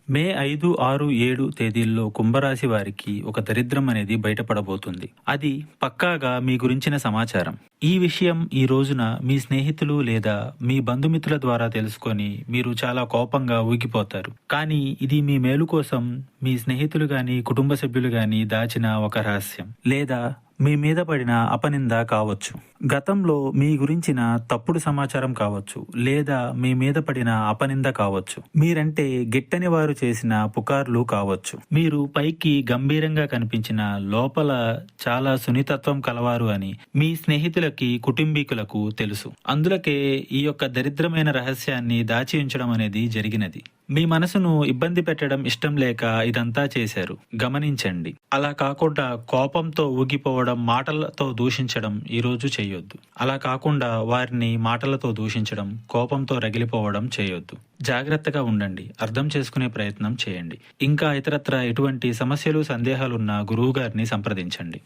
మే 5, 6, 7 తేదీల్లో కుంభరాశి వారికి ఒక దరిద్రం అనేది బయటపడబోతుంది. అది పక్కాగా మీ గురించిన సమాచారం. ఈ విషయం ఈ రోజున మీ స్నేహితులు లేదా మీ బంధుమిత్రుల ద్వారా తెలుసుకొని మీరు చాలా కోపంగా ఊగిపోతారు. కానీ ఇది మీ మేలు కోసం మీ స్నేహితులు గాని, కుటుంబ సభ్యులు గాని దాచిన ఒక రహస్యం. లేదా మీ మీద పడిన అపనింద కావచ్చు. గతంలో మీ గురించిన తప్పుడు సమాచారం కావచ్చు, లేదా మీ మీద పడిన అపనింద కావచ్చు. మీరంటే గిట్టని వారు చేసిన పుకార్లు కావచ్చు. మీరు పైకి గంభీరంగా కనిపించిన లోపల చాలా సున్నితత్వం కలవారు అని మీ స్నేహితులకి, కుటుంబీకులకు తెలుసు. అందులకే ఈ యొక్క దరిద్రమైన రహస్యాన్ని దాచి ఉంచడం అనేది జరిగినది. మీ మనసును ఇబ్బంది పెట్టడం ఇష్టం లేక ఇదంతా చేశారు. గమనించండి. అలా కాకుండా కోపంతో ఊగిపోవడం, మాటలతో దూషించడం ఈరోజు చేయొద్దు. అలా కాకుండా వారిని మాటలతో దూషించడం, కోపంతో రగిలిపోవడం చేయొద్దు. జాగ్రత్తగా ఉండండి. అర్థం చేసుకునే ప్రయత్నం చేయండి. ఇంకా ఇతరత్ర ఎటువంటి సమస్యలు, సందేహాలున్నా గురువు గారిని సంప్రదించండి.